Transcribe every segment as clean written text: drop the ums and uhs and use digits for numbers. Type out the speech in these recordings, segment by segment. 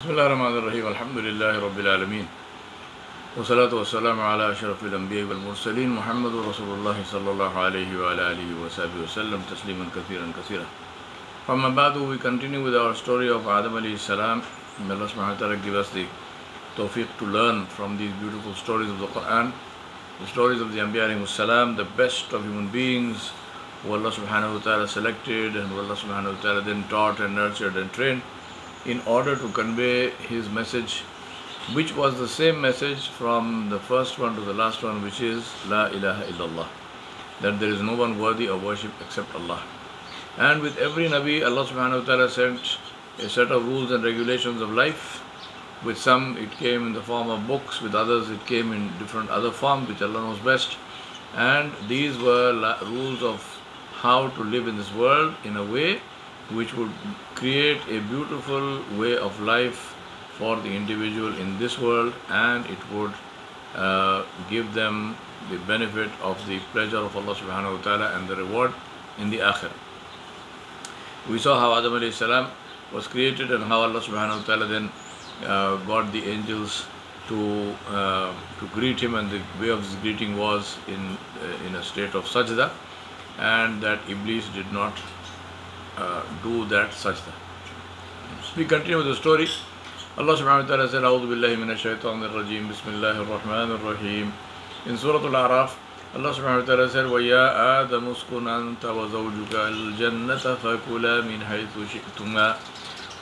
بسم الله الرحمن الرحيم الحمد لله رب العالمين والصلاة والسلام على أشرف الأنبياء والمرسلين محمد رسول الله صلى الله عليه وعلى آله وصحبه وسلم تسليما كثيرا كثيرا. From Abadu, we continue with our story of Adam alayhi salam. May Allah subhanahu wa ta'ala give us the tawfiq to learn from these beautiful stories of the Quran, the stories of the Anbiya alayhi salam, the best of human beings who Allah subhanahu wa ta'ala selected and who Allah subhanahu wa ta'ala then taught and nurtured and trained in order to convey his message, which was the same message from the first one to the last one, which is La ilaha illallah, that there is no one worthy of worship except Allah. And with every Nabi, Allah subhanahu wa ta'ala sent a set of rules and regulations of life. With some it came in the form of books, with others it came in different other forms, which Allah knows best. And these were rules of how to live in this world in a way which would create a beautiful way of life for the individual in this world, and it would give them the benefit of the pleasure of Allah subhanahu wa ta'ala and the reward in the akhirah. We saw how Adam alayhi salam was created and how Allah subhanahu wa ta'ala then got the angels to greet him, and the way of his greeting was in a state of sajda, and that Iblis did not do that sajda. We continue with the story. Allah subhanahu wa ta'ala said, A'udhu billahi minash shaitanir rajim, Bismillahir Rahmanir Rahim. In Surah Al-A'raf, Allah subhanahu wa ta'ala said, وَيَا آدَمُ اسْكُنْ أَنْتَ وَزَوْجُكَ الْجَنَّةَ فَكُلَا مِنْ حَيْثُ شِئْتُمَا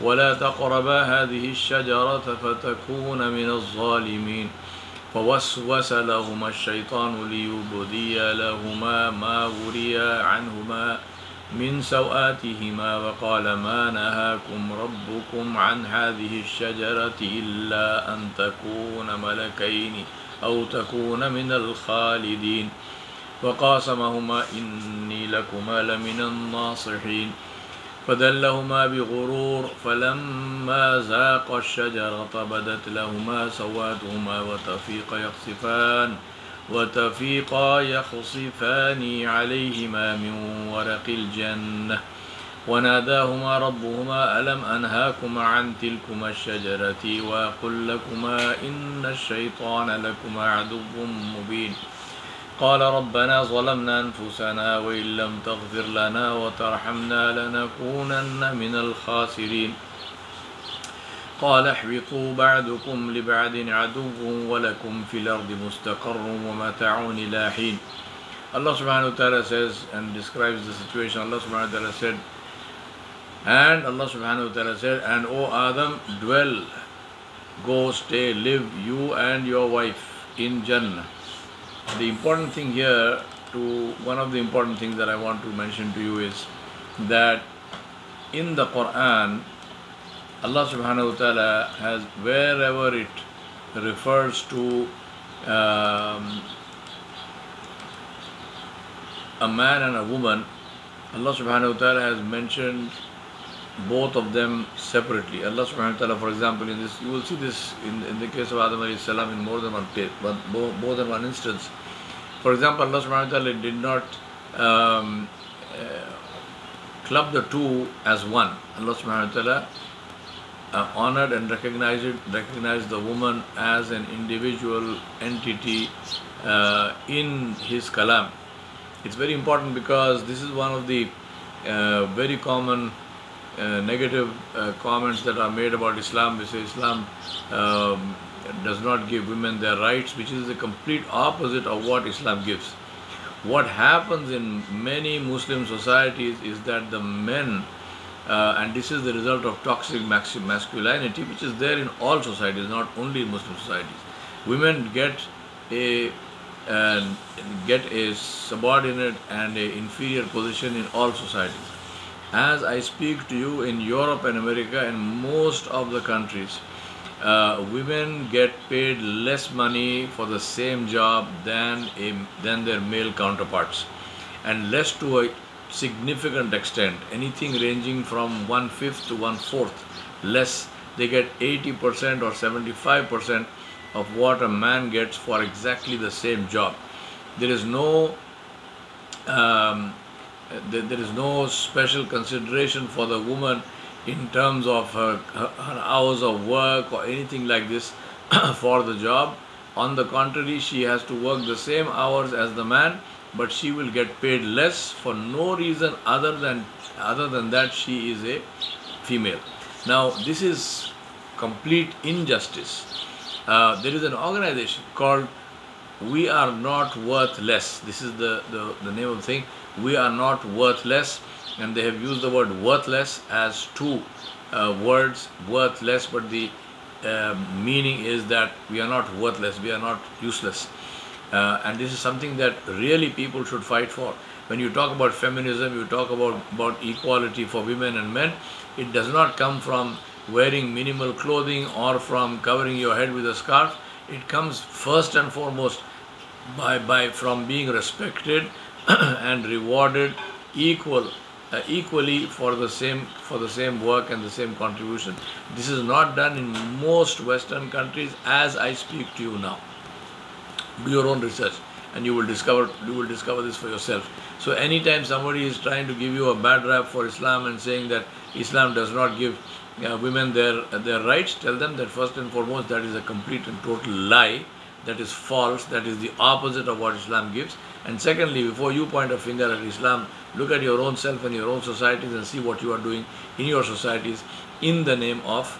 وَلَا تَقْرَبَا هَذِهِ الشَّجَرَةَ فَتَكُونَ مِنَ الظَّالِمِينَ فوسوس لهما الشيطان ليبدي لهما ما وري عنهما من سوآتهما وقال ما نهاكم ربكم عن هذه الشجرة إلا أن تكون ملكين أو تكون من الخالدين وقاسمهما إني لكما لمن الناصحين فدلهما بغرور فلما ذاقا الشجرة بدت لهما سواتهما وتفيقا يخصفان عليهما من ورق الجنة وناداهما ربهما ألم أنهاكما عن تلكما الشجرة وأقل لكما إن الشيطان لكما عدو مبين قال ربنا ظلمنا أنفسنا وإن لم تغفر لنا وترحمنا لنكونن من الخاسرين قال احبطوا بعضكم لبعض عدو ولكم في الأرض مستقر ومتاع إلى حين. Allah subhanahu wa ta'ala says and describes the situation. Allah subhanahu wa ta'ala said, and Allah subhanahu wa ta'ala said, and O Adam, dwell, go, stay, live, you and your wife in Jannah. The important thing here, one of the important things that I want to mention to you is that in the Quran, Allah subhanahu wa ta'ala has, wherever it refers to a man and a woman, Allah subhanahu wa ta'ala has mentioned both of them separately. Allah subhanahu wa ta'ala, for example, in this, you will see this in the case of Adam alayhi salam in more than one instance. For example, Allah subhanahu wa ta'ala did not club the two as one. Allah subhanahu wa ta'ala honored and recognized the woman as an individual entity in his kalam. It's very important because this is one of the very common negative comments that are made about Islam. They say Islam does not give women their rights, which is the complete opposite of what Islam gives. What happens in many Muslim societies is that the men, and this is the result of toxic masculinity, which is there in all societies, not only in Muslim societies. Women get a subordinate and an inferior position in all societies. As I speak to you, in Europe and America and most of the countries, women get paid less money for the same job than their male counterparts, and less to a significant extent, anything ranging from 1/5 to 1/4 less. They get 80% or 75% of what a man gets for exactly the same job. There is no there is no special consideration for the woman in terms of her hours of work or anything like this for the job. On the contrary, she has to work the same hours as the man, but she will get paid less for no reason other than that she is a female. Now, this is complete injustice. There is an organization called We Are Not Worth Less. This is the name of the thing. We Are Not Worth Less, and they have used the word worthless as two words, worthless, but the meaning is that we are not worthless, we are not useless. And this is something that really people should fight for. When you talk about feminism, you talk about equality for women and men, it does not come from wearing minimal clothing or from covering your head with a scarf. It comes first and foremost from being respected and rewarded equally for the same work and the same contribution. This is not done in most Western countries as I speak to you now. Do your own research and you will discover this for yourself. So anytime somebody is trying to give you a bad rap for Islam and saying that Islam does not give women their rights, tell them that first and foremost that is a complete and total lie. That is false. That is the opposite of what Islam gives. And secondly, before you point a finger at Islam, look at your own self and your own societies and see what you are doing in your societies in the name of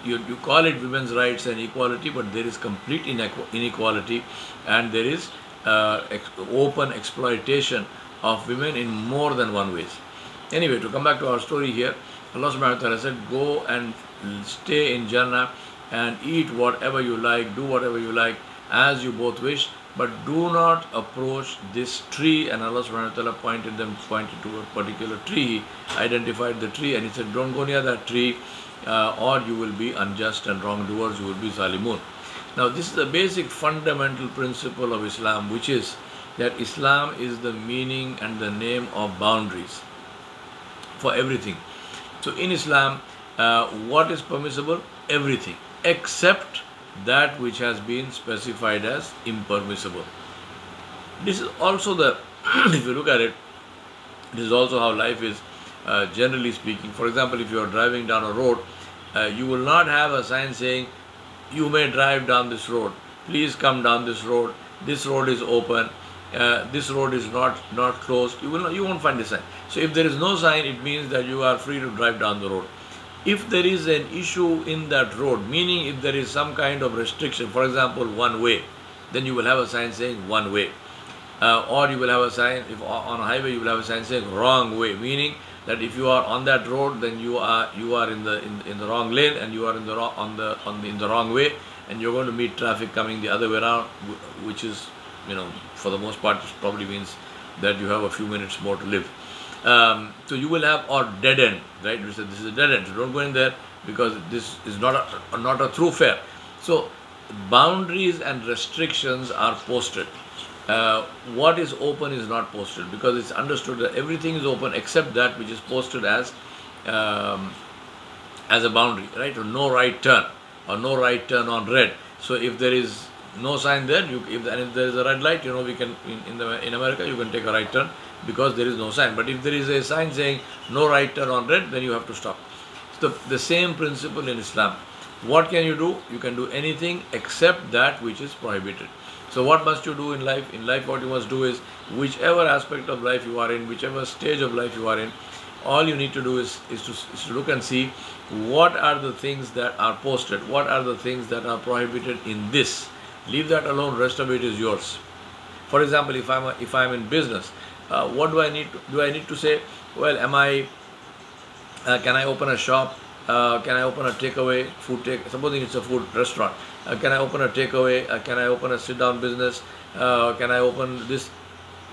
you call it women's rights and equality, but there is complete inequality, and there is open exploitation of women in more than one ways. Anyway, to come back to our story here, Allah subhanahu wa ta'ala said, go and stay in Jannah and eat whatever you like, do whatever you like as you both wish, but do not approach this tree. And Allah subhanahu wa ta'ala pointed to a particular tree. He identified the tree and he said, don't go near that tree or you will be unjust and wrongdoers, you will be zalimun. Now this is the basic fundamental principle of Islam, which is that Islam is the meaning and the name of boundaries for everything. So in Islam, what is permissible? Everything, except that which has been specified as impermissible. This is also if you look at it, this is also how life is generally speaking. For example, if you are driving down a road, you will not have a sign saying, you may drive down this road, please come down this road is open, this road is not closed. You won't find a sign. So if there is no sign, it means that you are free to drive down the road. If there is an issue in that road, meaning if there is some kind of restriction, for example, one way, then you will have a sign saying one way. Or you will have a sign, if on a highway, you will have a sign saying wrong way, meaning that if you are on that road, then you are in the wrong lane, and you are in the wrong way, and you're going to meet traffic coming the other way around, which is, for the most part, it probably means that you have a few minutes more to live. So you will have, or dead end, right? We said this is a dead end, so don't go in there because this is not a thoroughfare. So boundaries and restrictions are posted. What is open is not posted, because it's understood that everything is open except that which is posted as a boundary, right? Or no right turn, or no right turn on red. So if there is no sign there, if there is a red light, we can in America you can take a right turn because there is no sign. But if there is a sign saying no right turn on red, then you have to stop. So the same principle in Islam. What can you do? You can do anything except that which is prohibited. So what must you do in life? In life, what you must do is, whichever aspect of life you are in, whichever stage of life you are in, all you need to do is to look and see what are the things that are posted, what are the things that are prohibited in this. Leave that alone, rest of it is yours. For example, if I'm in business, what do I need to say? Well, can I open a shop? Can I open a takeaway, supposing it's a food restaurant? Can I open a takeaway? Can I open a sit-down business? Can I open this?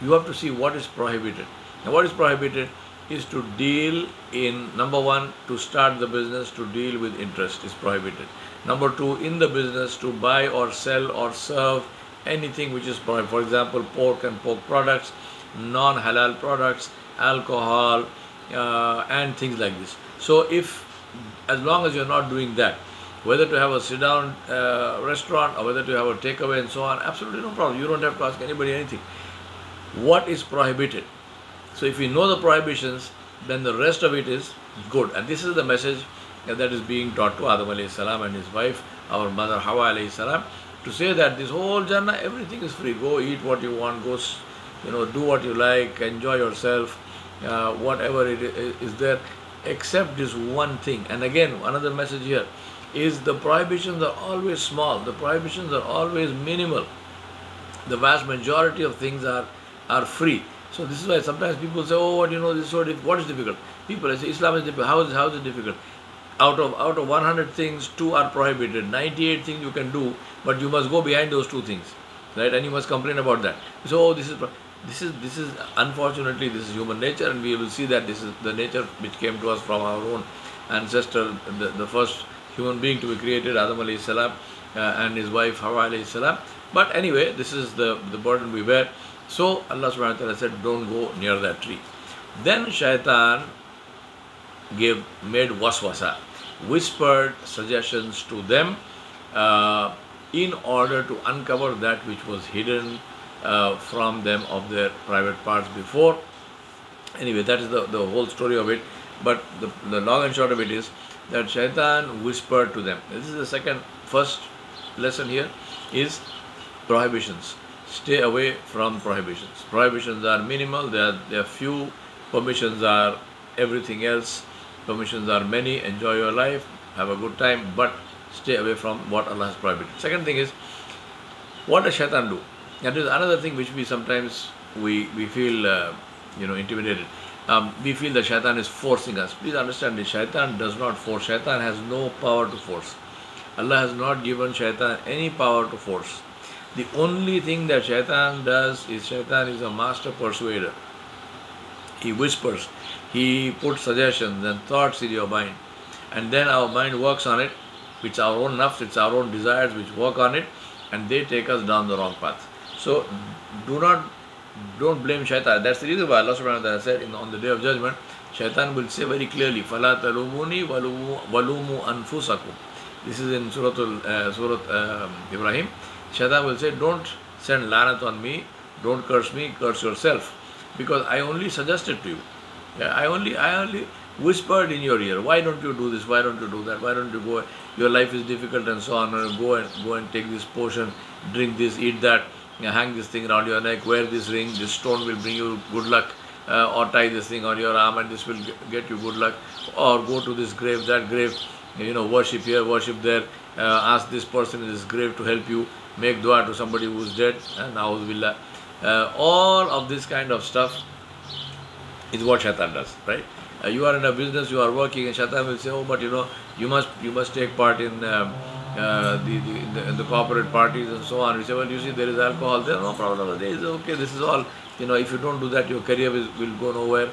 You have to see what is prohibited. And what is prohibited is to deal in, number one, to start the business, to deal with interest is prohibited. Number two, in the business, to buy or sell or serve anything which is prohibited. For example, pork and pork products, non-halal products, alcohol, and things like this. So as long as you're not doing that, whether to have a sit-down restaurant or whether to have a takeaway and so on, absolutely no problem. You don't have to ask anybody anything. What is prohibited? So if we know the prohibitions, then the rest of it is good. And this is the message that is being taught to Adam alayhi salam and his wife, our mother Hawa alayhi salam, to say that this whole Jannah, everything is free. Go eat what you want, go, do what you like, enjoy yourself, whatever it is there, except this one thing. And again, another message here is the prohibitions are always small. The prohibitions are always minimal. The vast majority of things are free. So this is why sometimes people say, oh, this is so difficult. What is difficult? People say Islam is difficult. How is it difficult? Out of 100 things, 2 are prohibited. 98 things you can do, but you must go behind those 2 things, right? And you must complain about that. So this is unfortunately, this is human nature, and we will see that this is the nature which came to us from our own ancestor, the first human being to be created, Adam alayhi salam, and his wife Hawa alayhi salam. But anyway, this is the burden we bear. So Allah subhanahu wa ta'ala said, don't go near that tree. Then shaitan made waswasa, whispered suggestions to them in order to uncover that which was hidden from them of their private parts before. Anyway, that is the whole story of it. But the long and short of it is that shaitan whispered to them. This is the first lesson here is prohibitions. Stay away from prohibitions. Prohibitions are minimal, they are few. Permissions are everything else. Permissions are many. Enjoy your life, have a good time, but stay away from what Allah has prohibited. Second thing is, what does shaitan do? That is another thing which we sometimes we feel intimidated. We feel that shaitan is forcing us. Please understand this, shaitan does not force. Shaitan has no power to force. Allah has not given shaitan any power to force. The only thing that shaitan does is, shaitan is a master persuader. He whispers, he puts suggestions and thoughts in your mind, and then our mind works on it. It's our own nafs, it's our own desires which work on it, and they take us down the wrong path. So don't blame shaitan. That's the reason why Allah subhanahu wa ta'ala said on the day of judgment, shaitan will say very clearly, فَلَا تَلُومُونِي وَلُومُوا أَنفُسَكُمْ. This is in Surah Ibrahim. Shaitan will say, don't send lanat on me, don't curse me, curse yourself, because I only suggested to you. I only whispered in your ear, why don't you do this, why don't you do that, why don't you go, your life is difficult and so on, go and take this potion, drink this, eat that, hang this thing around your neck, wear this ring, this stone will bring you good luck, or tie this thing on your arm and this will get you good luck, or go to this grave, that grave, worship here, worship there, ask this person in this grave to help you, make dua to somebody who is dead, and na'udhu all of this kind of stuff is what shaitan does, right? You are in a business, you are working, and shaitan will say, oh, but you must take part in the corporate parties and so on. We say, well, you see, there is alcohol there, no problem. There is okay. This is all. If you don't do that, your career will go nowhere.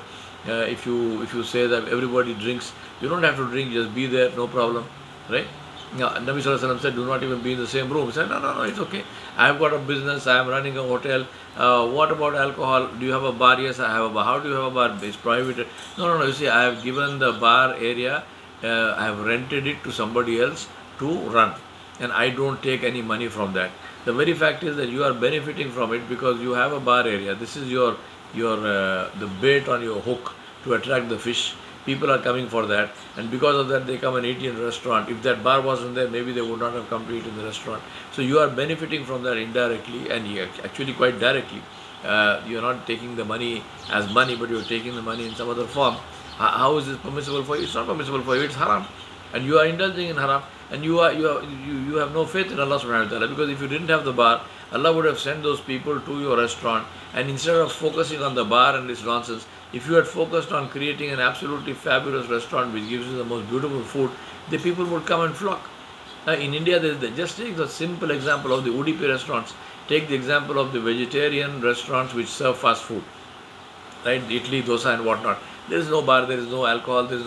If you say that everybody drinks, you don't have to drink. Just be there, no problem, right? Nabi Sallallahu Alaihi Wasallam said, do not even be in the same room. He said, no, it's okay. I have got a business, I am running a hotel. What about alcohol? Do you have a bar? Yes, I have a bar. How do you have a bar? It's prohibited. No. You see, I have given the bar area, I have rented it to somebody else to run, and I don't take any money from that. The very fact is that you are benefiting from it because you have a bar area. This is your the bait on your hook to attract the fish. People are coming for that, and because of that they come and eat in a restaurant. If that bar wasn't there, maybe they would not have come to eat in the restaurant. So you are benefiting from that indirectly, and actually quite directly. You are not taking the money as money, but you are taking the money in some other form. How is this permissible for you? It's not permissible for you, it's haram. And you are indulging in haram, and you have no faith in Allah subhanahu wa ta'ala, because if you didn't have the bar, Allah would have sent those people to your restaurant, and instead of focusing on the bar and this nonsense, if you had focused on creating an absolutely fabulous restaurant which gives you the most beautiful food, the people would come and flock. In India, just take the simple example of the Udupi restaurants. Take the example of the vegetarian restaurants which serve fast food, right? Idli, dosa and whatnot. There is no bar, there is no alcohol, there is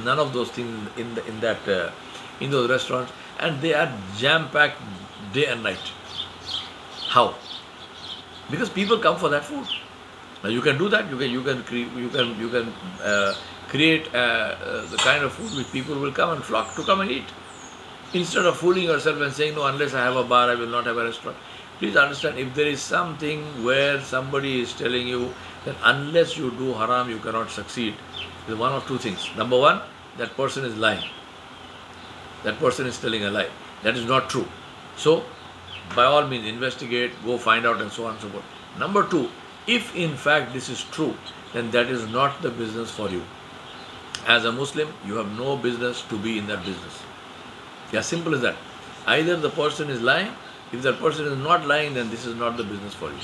none of those things in those restaurants, and they are jam-packed day and night. How? Because people come for that food. Now you can do that. You can create the kind of food which people will come and flock to come and eat. Instead of fooling yourself and saying, no, unless I have a bar, I will not have a restaurant. Please understand, if there is something where somebody is telling you then unless you do haram, you cannot succeed. There's one of two things. Number one, that person is lying. That person is telling a lie. That is not true. So, by all means, investigate, go find out, and so on and so forth. Number two, if in fact this is true, then that is not the business for you. As a Muslim, you have no business to be in that business. As simple as that. Either the person is lying. If that person is not lying, then this is not the business for you.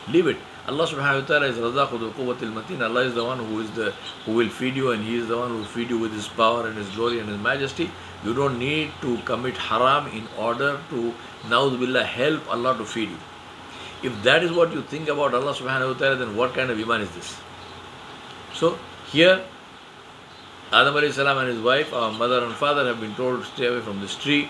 Leave it. Allah subhanahu wa ta'ala is Razaqu dhul quwwatil mateen. Allah is the one who will feed you, and He is the one who will feed you with His power and His glory and His majesty. You don't need to commit haram in order to, na'udhu billah, help Allah to feed you. If that is what you think about Allah subhanahu wa ta'ala, then what kind of iman is this? So here, Adam alayhi salam and his wife, our mother and father, have been told to stay away from this tree.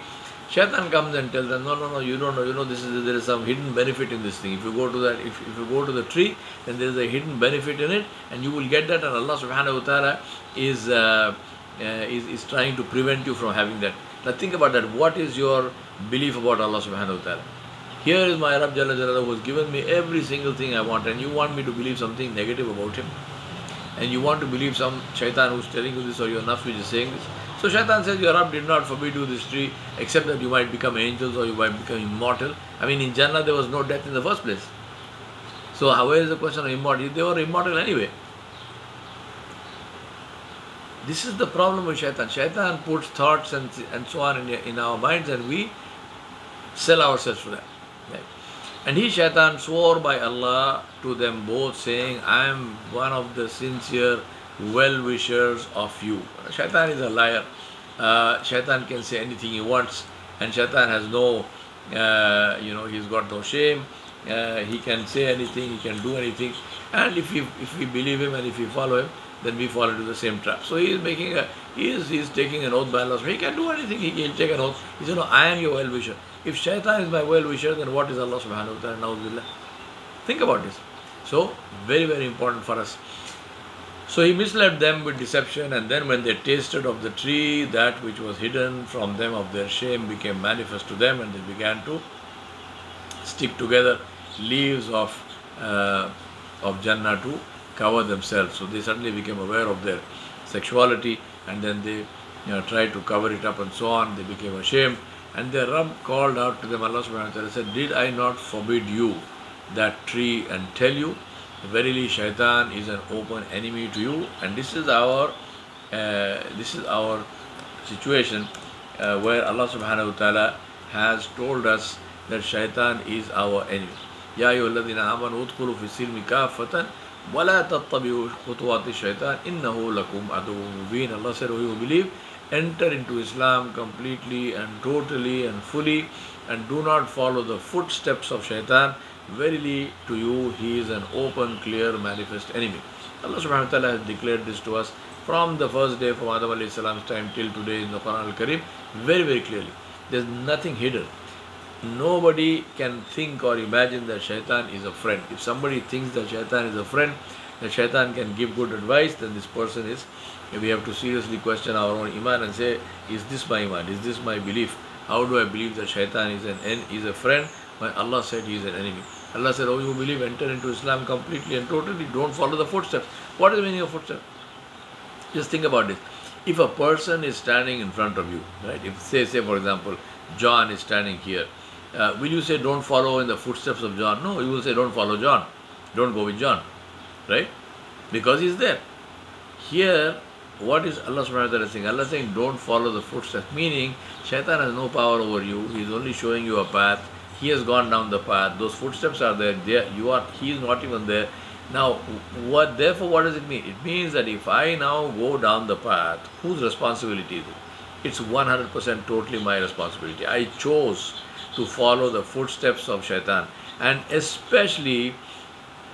Shaitan comes and tells them, no, you don't know, there is some hidden benefit in this thing. If you go to that, if you go to the tree, then there is a hidden benefit in it, and you will get that, and Allah subhanahu wa ta'ala is trying to prevent you from having that. Now think about that. What is your belief about Allah subhanahu wa ta'ala? Here is my Rabb Jalla Jalaluhu, who has given me every single thing I want, and you want me to believe something negative about Him, and you want to believe some shaitan who's telling you this, or your nafs which is saying this. So shaitan says, your Rabb did not forbid you this tree, except that you might become angels or you might become immortal. I mean, in Jannah there was no death in the first place. So where is the question of immortality? They were immortal anyway. This is the problem with shaitan. Shaitan puts thoughts and so on in our minds, and we sell ourselves to that. Right? And he, shaitan, swore by Allah to them both, saying, I am one of the sincere well-wishers of you. Shaitan is a liar. Shaitan can say anything he wants, and shaitan has no, he's got no shame. He can say anything, he can do anything, and if we believe him and if we follow him, then we fall into the same trap. So he is taking an oath by Allah. He can do anything. He'll take an oath. He said, no, I am your well-wisher. If shaitan is my well-wisher, then what is Allah subhanahu wa ta'ala? Na'udhu billah. Think about this. So, very, very important for us. So he misled them with deception, and then when they tasted of the tree, that which was hidden from them of their shame became manifest to them, and they began to stick together leaves of Jannah to cover themselves. So they suddenly became aware of their sexuality, and then they tried to cover it up and so on. They became ashamed, and their Rabb called out to them. Allah subhanahu wa ta'ala said, did I not forbid you that tree and tell you? Verily, shaitan is an open enemy to you. And this is our situation where Allah subhanahu wa ta'ala has told us that shaitan is our enemy. Ya ayyuhalladhina amanu udkhulu fi silmi kaffatan wa la tattabi'u khutuwati shaitan innahu lakum aduwwun mubin. Allah said, oh, you believe, enter into Islam completely and totally and fully, and do not follow the footsteps of shaitan. Verily, to you he is an open, clear, manifest enemy. Allah subhanahu wa ta'ala has declared this to us from the first day, from Adam alayhi salam's time till today in the Quran al-Karim, very, very clearly. There's nothing hidden. Nobody can think or imagine that shaitan is a friend. If somebody thinks that shaitan is a friend, that shaitan can give good advice, then this person is, we have to seriously question our own iman and say, is this my iman? Is this my belief? How do I believe that shaitan is a friend when Allah said he is an enemy? Allah said, oh, you believe, enter into Islam completely and totally, don't follow the footsteps. What is the meaning of footsteps? Just think about this. If a person is standing in front of you, right? If say for example, John is standing here, will you say don't follow in the footsteps of John? No, you will say don't follow John. Don't go with John. Right? Because he's there. Here, what is Allah subhanahu wa ta'ala saying? Allah is saying don't follow the footsteps. Meaning, shaitan has no power over you. He is only showing you a path. He has gone down the path. Those footsteps are there. He is not even there. Now, therefore, what does it mean? It means that if I now go down the path, whose responsibility is it? It's 100% totally my responsibility. I chose to follow the footsteps of shaitan. And especially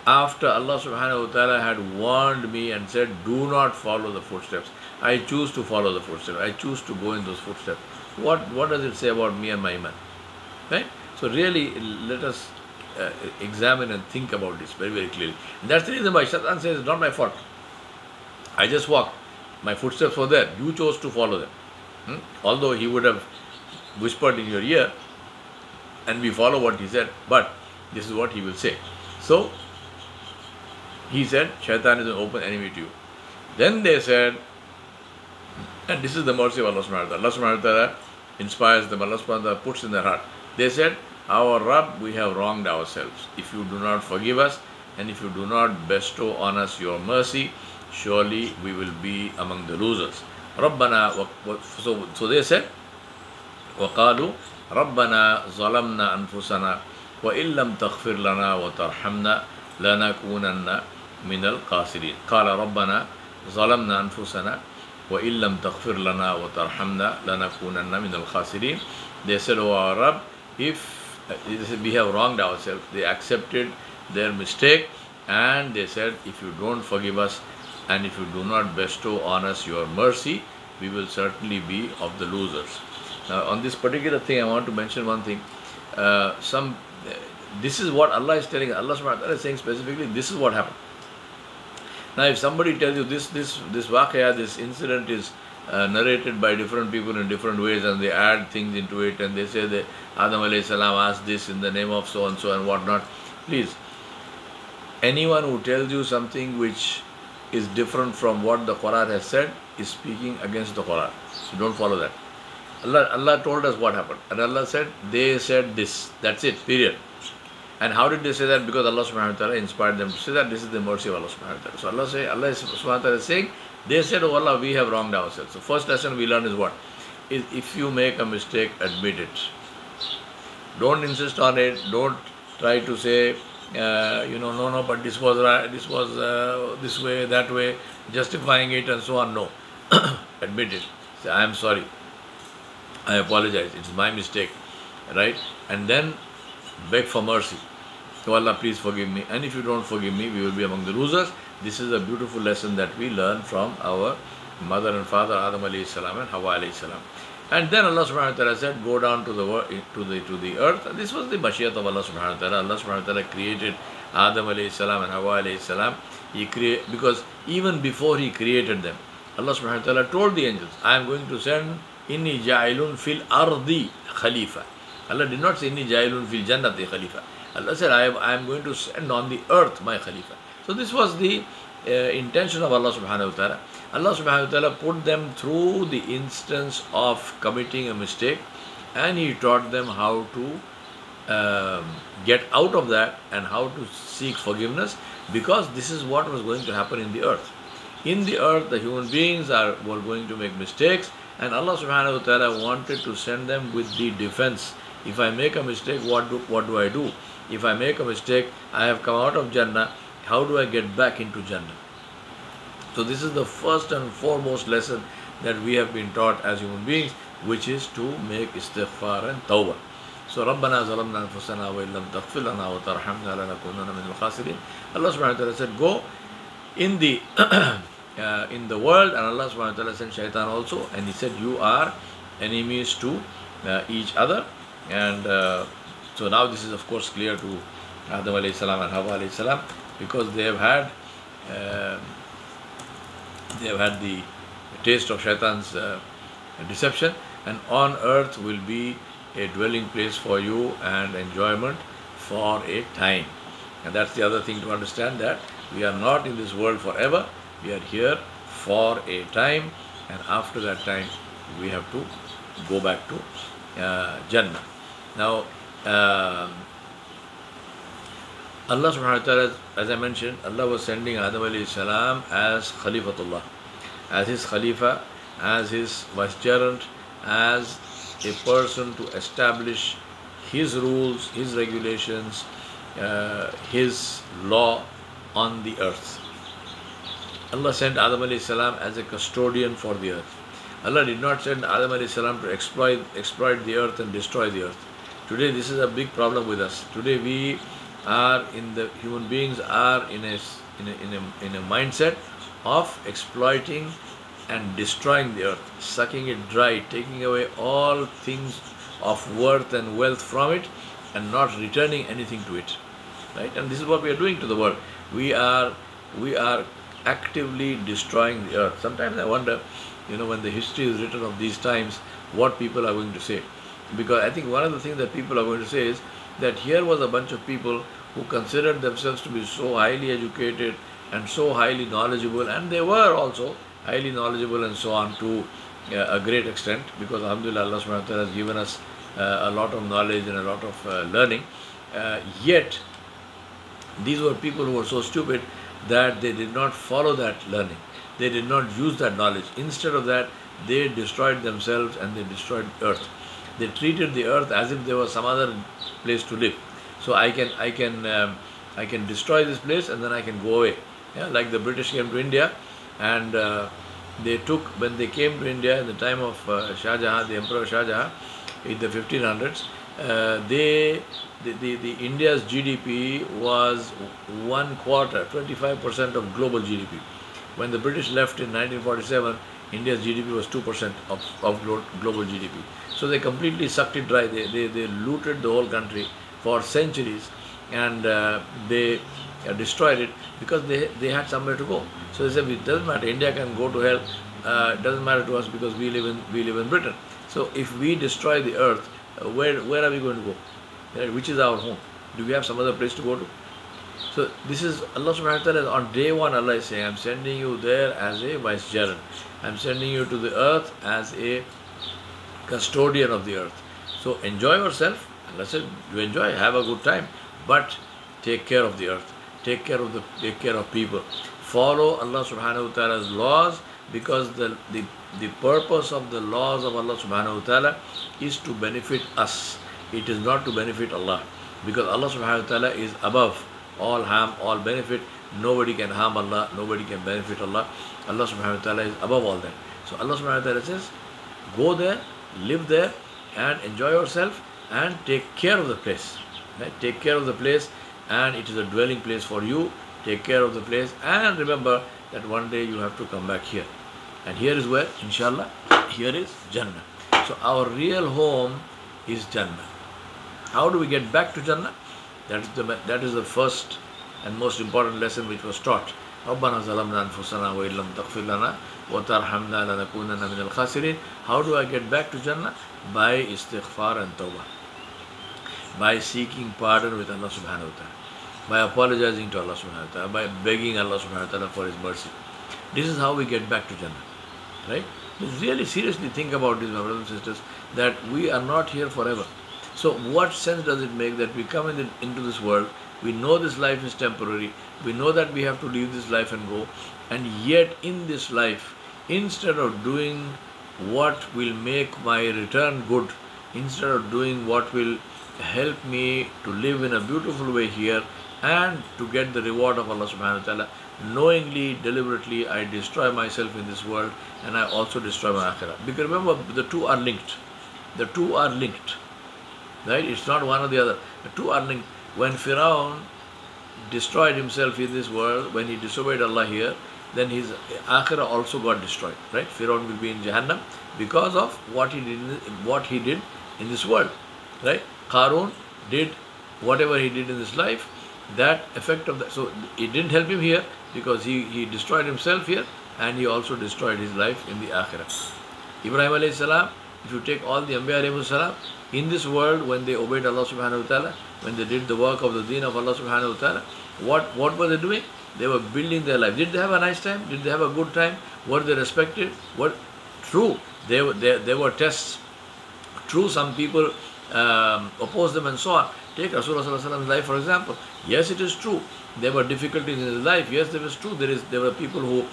after Allah subhanahu wa ta'ala had warned me and said, do not follow the footsteps. I choose to follow the footsteps. I choose to go in those footsteps. What does it say about me and my iman? Right? So really, let us examine and think about this very, very clearly. And that's the reason why shaitan says, it's not my fault. I just walked. My footsteps were there. You chose to follow them. Although he would have whispered in your ear, and we follow what he said, but this is what he will say. So, He said, Shaitan is an open enemy to you. Then they said, and this is the mercy of Allah subhanahu wa ta'ala. Allah subhanahu wa ta'ala inspires them, Allah subhanahu wa ta'ala puts in their heart. They said, our Rabb, we have wronged ourselves. If you do not forgive us, and if you do not bestow on us your mercy, surely we will be among the losers. Rabbana, so they said, وَقَالُوا رَبَّنَا ظَلَمْنَا أَنفُسَنَا وَإِن لَمْ تَغْفِرْ لَنَا وَتَرْحَمْنَا لَنَكُونَنَّ مِنَ الْخَاسِرِينَ قَالَ رَبَّنَا ظَلَمْنَا أَنفُسَنَا وَإِن لَمْ تَغْفِرْ لَنَا وَتَرْحَمْنَا لَنَكُونَنَّ مِنَ الْخَاسِرِينَ. They said, O our Rabb, if we have wronged ourselves, they accepted their mistake, and they said, if you don't forgive us and if you do not bestow on us your mercy, we will certainly be of the losers. Now, on this particular thing, I want to mention one thing. This is what Allah is telling. Allah subhanahu wa ta'ala is saying specifically, this is what happened. Now, if somebody tells you this waqia, this incident is narrated by different people in different ways, and they add things into it, and they say that Adam alayhi salam asked this in the name of so and so and whatnot. Please, anyone who tells you something which is different from what the Quran has said is speaking against the Quran. So don't follow that. Allah told us what happened, and Allah said, they said this. That's it, period. And how did they say that? Because Allah subhanahu wa ta'ala inspired them to say that. This is the mercy of Allah subhanahu wa ta'ala. So Allah subhanahu wa ta'ala is saying, they said, oh Allah, we have wronged ourselves. So first lesson we learn is what? Is if you make a mistake, admit it. Don't insist on it. Don't try to say, no, but this was right, this was this way, that way, justifying it and so on. No. Admit it. Say, I am sorry. I apologize. It's my mistake. Right? And then beg for mercy. So Allah, please forgive me. And if you don't forgive me, we will be among the losers. This is a beautiful lesson that we learn from our mother and father, Adam alayhi salam and Hawa alayhi salam. And then Allah subhanahu wa ta'ala said, go down to the earth. And this was the Mashiach of Allah subhanahu wa ta'ala. Allah subhanahu wa ta'ala created Adam alayhi salam and Hawa alayhi salam. Because even before He created them, Allah subhanahu wa ta'ala told the angels, I am going to send Inni ja'ilun fil ardi khalifa. Allah did not say Inni ja'ilun fil jannati khalifa. Allah said, I am going to send on the earth my khalifa. So this was the intention of Allah subhanahu wa ta'ala. Allah subhanahu wa ta'ala put them through the instance of committing a mistake, and He taught them how to get out of that and how to seek forgiveness, because this is what was going to happen in the earth. In the earth, the human beings were going to make mistakes, and Allah subhanahu wa ta'ala wanted to send them with the defense. If I make a mistake, what do I do? If I make a mistake, I have come out of Jannah, how do I get back into Jannah? So this is the first and foremost lesson that we have been taught as human beings, which is to make istighfar and tawbah. So Rabbana zalamna anfusana wa illam taghfir lana wa tarhamna lanakunanna min al-khasirin. Allah subhanahu wa ta'ala said, go in the world, and Allah subhanahu wa ta'ala sent shaitan also, and He said, you are enemies to each other. And so now this is of course clear to Adam alayhi salam and Hawa alayhi salam, because they have had the taste of shaitan's deception, and on earth will be a dwelling place for you and enjoyment for a time. And that's the other thing to understand, that we are not in this world forever. We are here for a time, and after that time we have to go back to Jannah. Now Allah subhanahu wa ta'ala, as I mentioned, Allah was sending Adam alayhi salam as Khalifatullah, as His Khalifa, as His vicegerent, as a person to establish His rules, His regulations, His law on the earth. Allah sent Adam alayhi salam as a custodian for the earth. Allah did not send Adam alayhi salam to exploit the earth and destroy the earth. Today this is a big problem with us. Today human beings are in a mindset of exploiting and destroying the earth, sucking it dry, taking away all things of worth and wealth from it, and not returning anything to it. Right? And this is what we are doing to the world. We are actively destroying the earth. Sometimes I wonder, when the history is written of these times, what people are going to say. Because I think one of the things that people are going to say is that here was a bunch of people who considered themselves to be so highly educated and so highly knowledgeable, and they were also highly knowledgeable and so on to a great extent, because alhamdulillah Allah subhanahu wa ta'ala has given us a lot of knowledge and a lot of learning. Yet these were people who were so stupid that they did not follow that learning. They did not use that knowledge. Instead of that, they destroyed themselves and they destroyed earth. They treated the earth as if there was some other place to live. So I can destroy this place and then I can go away. Yeah, like the British came to India, and when they came to India in the time of Shah Jahan, the Emperor Shah Jahan, in the 1500s, the India's GDP was 1/4, 25% of global GDP. When the British left in 1947, India's GDP was 2% of global GDP. So they completely sucked it dry. They looted the whole country for centuries, and they destroyed it because they had somewhere to go. So they said, it doesn't matter, India can go to hell, it doesn't matter to us because we live in Britain. So if we destroy the earth, where are we going to go? Which is our home? Do we have some other place to go to? So this is Allah subhanahu wa ta'ala. On day one, Allah is saying, I'm sending you there as a vicegerent. I'm sending you to the earth as a custodian of the earth. So enjoy yourself. Allah said, you enjoy, have a good time, but take care of the earth. Take care of people. Follow Allah subhanahu wa ta'ala's laws, because the purpose of the laws of Allah subhanahu wa ta'ala is to benefit us. It is not to benefit Allah, because Allah subhanahu wa ta'ala is above all harm, all benefit. Nobody can harm Allah, nobody can benefit Allah. Allah subhanahu wa ta'ala is above all that. So Allah subhanahu wa ta'ala says, go there, live there, and enjoy yourself, and take care of the place. Right? Take care of the place, and it is a dwelling place for you. Take care of the place, and remember that one day you have to come back here. And here is where, inshallah, here is Jannah. So our real home is Jannah. How do we get back to Jannah? That is the first and most important lesson which was taught. رَبَّنَا ظَلَمْنَا أَنفُسَنَا وَإِن لَمْ تَغْفِرْ لَنَا وَتَرْحَمْنَا لَنَكُونَنَّ مِنَ الْخَاسِرِينَ. How do I get back to Jannah? By istighfar and tawbah. By seeking pardon with Allah subhanahu wa ta'ala. By apologizing to Allah subhanahu wa ta'ala. By begging Allah subhanahu wa ta'ala for His mercy. This is how we get back to Jannah. Right? Really seriously think about this, my brothers and sisters, that we are not here forever. So what sense does it make that we come into this world, we know this life is temporary, we know that we have to leave this life and go, and yet in this life, instead of doing what will make my return good, instead of doing what will help me to live in a beautiful way here and to get the reward of Allah subhanahu wa ta'ala, knowingly, deliberately, I destroy myself in this world, and I also destroy my akhirah. Because remember, the two are linked. The two are linked. Right? It's not one or the other. The two are linked. When Firaun destroyed himself in this world, when he disobeyed Allah here, then his akhirah also got destroyed. Right? Firaun will be in Jahannam because of what he did in this world. Right? Qarun did whatever he did in this life. That effect of that. So it didn't help him here because he destroyed himself here, and he also destroyed his life in the akhirah. Ibrahim alayhi salam, if you take all the Anbiya alayhi salam, in this world, when they obeyed Allah subhanahu wa ta'ala, when they did the work of the deen of Allah subhanahu wa ta'ala, what were they doing? They were building their life. Did they have a nice time? Did they have a good time? Were they respected? True, there were tests. True, some people opposed them and so on. Take Rasulullah sallallahu alaihi wasallam's life for example. Yes, it is true. There were difficulties in his life. Yes, it was true. There were people who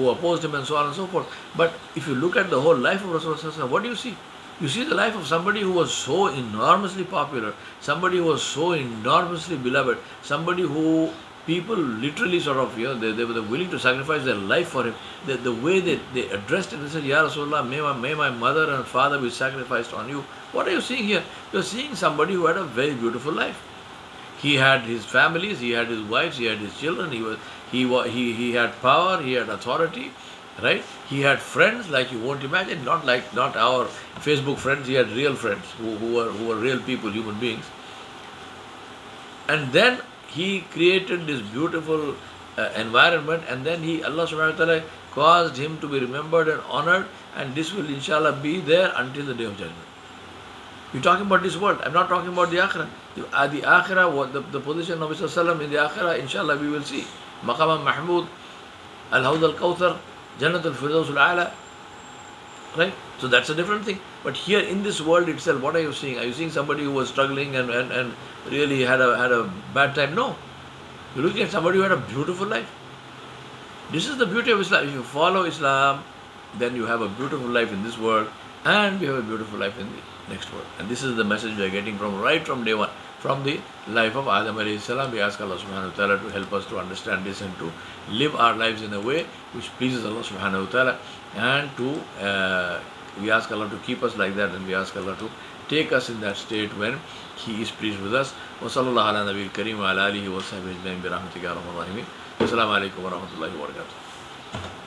opposed him and so on and so forth. But if you look at the whole life of Rasulullah sallallahu alaihi wasallam, what do you see? You see the life of somebody who was so enormously popular, somebody who was so enormously beloved, somebody who people literally sort of, they were willing to sacrifice their life for him. The way they addressed him, they said, Ya Rasulullah, may my mother and father be sacrificed on you. What are you seeing here? You're seeing somebody who had a very beautiful life. He had his families, he had his wives, he had his children, he had power, he had authority. Right? He had friends like you won't imagine, not our Facebook friends. He had real friends who were real people, human beings. And then he created this beautiful environment, and then Allah subhanahu wa ta'ala caused him to be remembered and honored, and this will inshallah be there until the day of judgment. We're talking about this world. I'm not talking about the akhirah. The akhirah, the position of Rasulullah in the akhirah, inshallah we will see. Maqam Mahmud, Al-Hawd Al-Kawthar, Jannat Al-Firdaus Al-A'la. Right? So that's a different thing. But here in this world itself, what are you seeing? Are you seeing somebody who was struggling and really had a bad time? No. You're looking at somebody who had a beautiful life. This is the beauty of Islam. If you follow Islam, then you have a beautiful life in this world and you have a beautiful life in the next world. And this is the message we are getting right from day one, from the life of Adam alayhi salam. We ask Allah subhanahu wa ta'ala to help us to understand this and to live our lives in a way which pleases Allah subhanahu wa ta'ala, and to we ask Allah to keep us like that, and we ask Allah to take us in that state when He is pleased with us. Wa sallallahu ala nabiyil kareem wa ala alihi wa sahbihi ajma'in bi rahmatika ya arhamar rahimin. Assalamu alaikum wa rahmatullahi wa barakatuh.